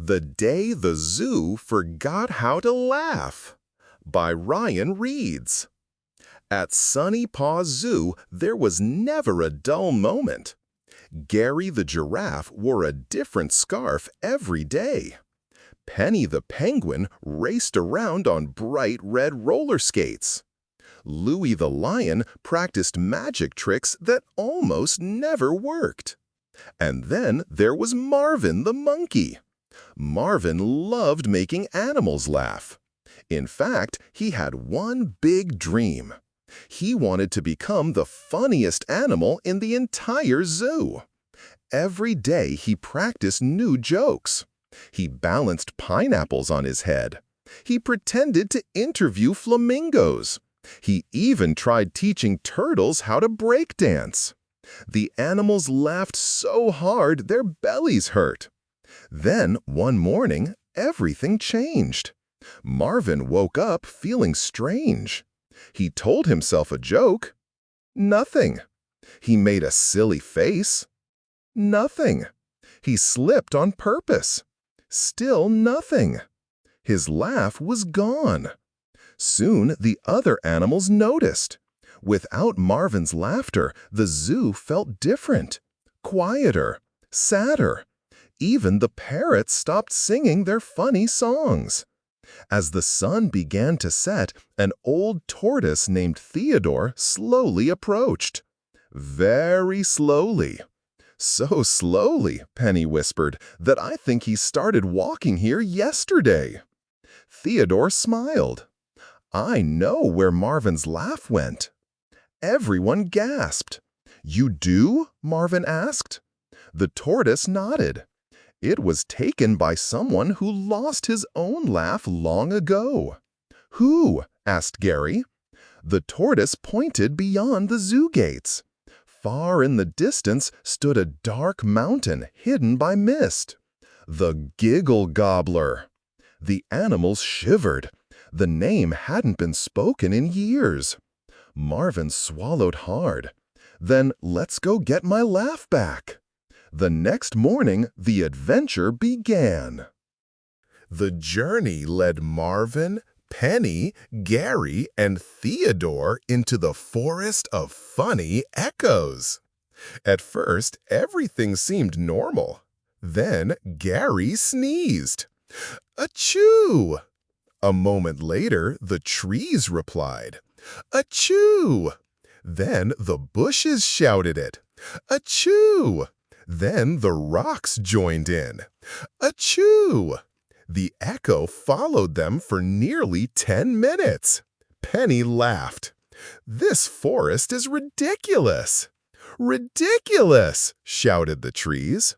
The Day the Zoo Forgot How to Laugh by Ryan Reads. At Sunny Paws Zoo, there was never a dull moment. Gary the giraffe wore a different scarf every day. Penny the penguin raced around on bright red roller skates. Louie the lion practiced magic tricks that almost never worked. And then there was Marvin the monkey. Marvin loved making animals laugh. In fact, he had one big dream. He wanted to become the funniest animal in the entire zoo. Every day he practiced new jokes. He balanced pineapples on his head. He pretended to interview flamingos. He even tried teaching turtles how to break dance. The animals laughed so hard their bellies hurt. Then, one morning, everything changed. Marvin woke up feeling strange. He told himself a joke. Nothing. He made a silly face. Nothing. He slipped on purpose. Still nothing. His laugh was gone. Soon the other animals noticed. Without Marvin's laughter, the zoo felt different, quieter, sadder. Even the parrots stopped singing their funny songs. As the sun began to set, an old tortoise named Theodore slowly approached. Very slowly. So slowly, Penny whispered, that I think he started walking here yesterday. Theodore smiled. I know where Marvin's laugh went. Everyone gasped. You do? Marvin asked. The tortoise nodded. It was taken by someone who lost his own laugh long ago. Who? Asked Gary. The tortoise pointed beyond the zoo gates. Far in the distance stood a dark mountain hidden by mist. The Giggle Gobbler. The animals shivered. The name hadn't been spoken in years. Marvin swallowed hard. Then let's go get my laugh back. The next morning, the adventure began. The journey led Marvin, Penny, Gary, and Theodore into the forest of funny echoes. At first, everything seemed normal. Then Gary sneezed. Achoo! A moment later, the trees replied. Achoo! Then the bushes shouted it. Achoo! Then the rocks joined in. Achoo! The echo followed them for nearly 10 minutes. Penny laughed. This forest is ridiculous. Ridiculous! Shouted the trees.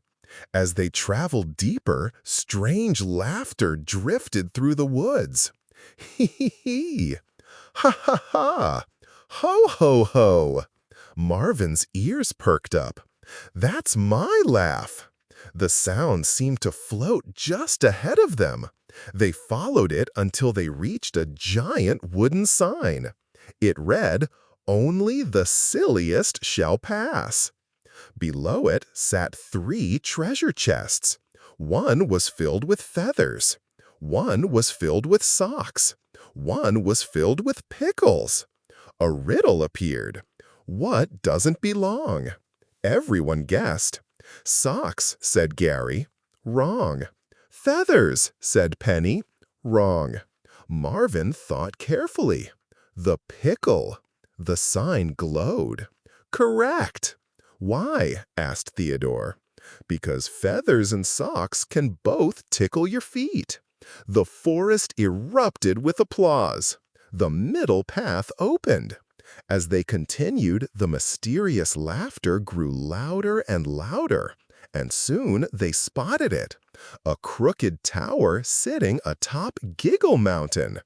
As they traveled deeper, strange laughter drifted through the woods. Hee hee hee! Ha ha ha! Ho ho ho! Marvin's ears perked up. That's my laugh. The sound seemed to float just ahead of them. They followed it until they reached a giant wooden sign. It read, "Only the silliest shall pass." Below it sat 3 treasure chests. One was filled with feathers. One was filled with socks. One was filled with pickles. A riddle appeared. What doesn't belong? Everyone guessed. Socks, said Gary. Wrong. Feathers, said Penny. Wrong. Marvin thought carefully. The pickle. The sign glowed. Correct. Why? Asked Theodore. Because feathers and socks can both tickle your feet. The forest erupted with applause. The middle path opened. As they continued, the mysterious laughter grew louder and louder, and soon they spotted it, a crooked tower sitting atop Giggle Mountain.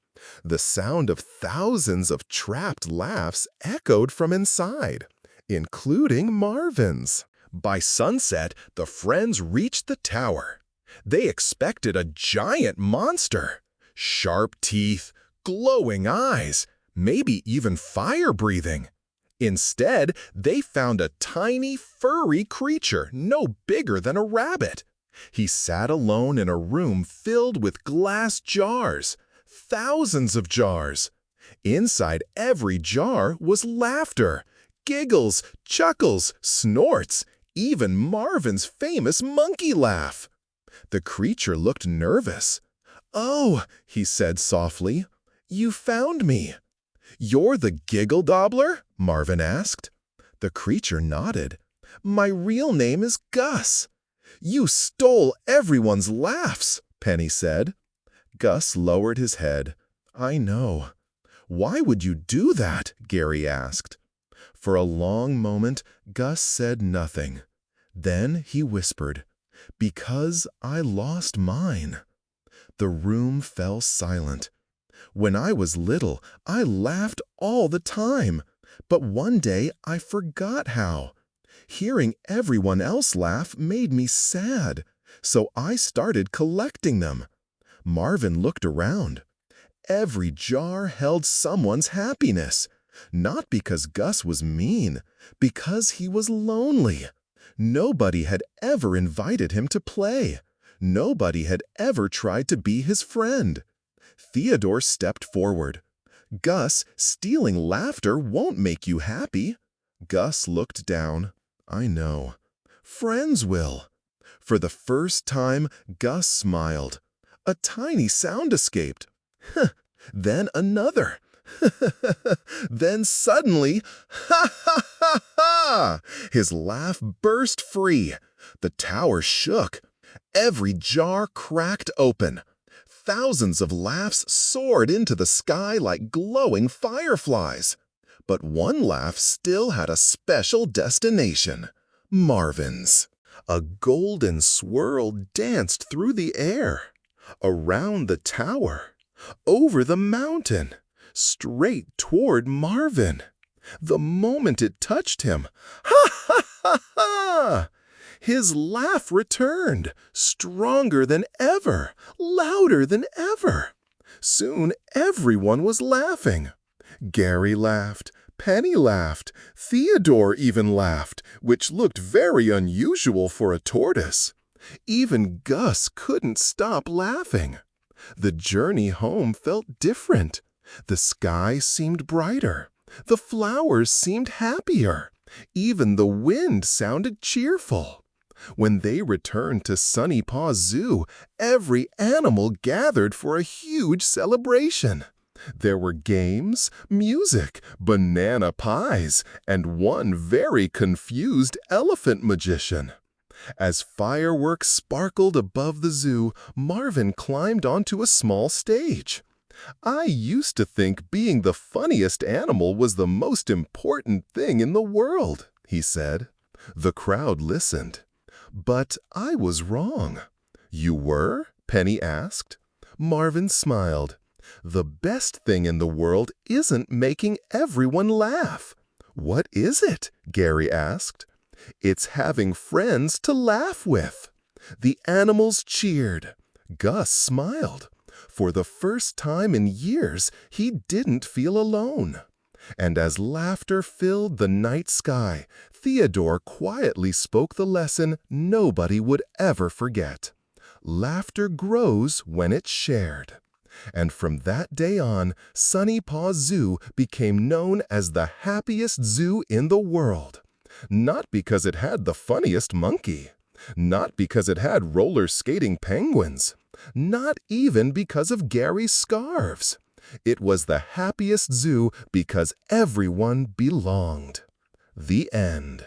The sound of thousands of trapped laughs echoed from inside, including Marvin's. By sunset, the friends reached the tower. They expected a giant monster. Sharp teeth, glowing eyes, maybe even fire breathing. Instead, they found a tiny, furry creature no bigger than a rabbit. He sat alone in a room filled with glass jars, thousands of jars. Inside every jar was laughter, giggles, chuckles, snorts, even Marvin's famous monkey laugh. The creature looked nervous. "Oh," he said softly, "you found me." "You're the Giggle Gobbler?" Marvin asked. The creature nodded. "My real name is Gus." "You stole everyone's laughs," Penny said. Gus lowered his head. "I know." "Why would you do that?" Gary asked. For a long moment, Gus said nothing. Then he whispered, "Because I lost mine." The room fell silent. "When I was little, I laughed all the time, but one day I forgot how. Hearing everyone else laugh made me sad, so I started collecting them." Marvin looked around. Every jar held someone's happiness, not because Gus was mean, because he was lonely. Nobody had ever invited him to play. Nobody had ever tried to be his friend. Theodore stepped forward. "Gus, stealing laughter won't make you happy." Gus looked down. "I know. Friends will." For the first time, Gus smiled. A tiny sound escaped. Then another. Then suddenly, ha ha ha ha! His laugh burst free. The tower shook. Every jar cracked open. Thousands of laughs soared into the sky like glowing fireflies. But one laugh still had a special destination: Marvin's. A golden swirl danced through the air, around the tower, over the mountain, straight toward Marvin. The moment it touched him, ha ha ha ha! His laugh returned, stronger than ever, louder than ever. Soon everyone was laughing. Gary laughed, Penny laughed, Theodore even laughed, which looked very unusual for a tortoise. Even Gus couldn't stop laughing. The journey home felt different. The sky seemed brighter. The flowers seemed happier. Even the wind sounded cheerful. When they returned to Sunny Paws Zoo, every animal gathered for a huge celebration. There were games, music, banana pies, and one very confused elephant magician. As fireworks sparkled above the zoo, Marvin climbed onto a small stage. "I used to think being the funniest animal was the most important thing in the world," he said. The crowd listened. "But I was wrong." "You were?" Penny asked. Marvin smiled. "The best thing in the world isn't making everyone laugh." "What is it?" Gary asked. "It's having friends to laugh with." The animals cheered. Gus smiled. For the first time in years, he didn't feel alone. And as laughter filled the night sky, Theodore quietly spoke the lesson nobody would ever forget. Laughter grows when it's shared. And from that day on, Sunny Paws Zoo became known as the happiest zoo in the world. Not because it had the funniest monkey. Not because it had roller skating penguins. Not even because of Gary's scarves. It was the happiest zoo because everyone belonged. The end.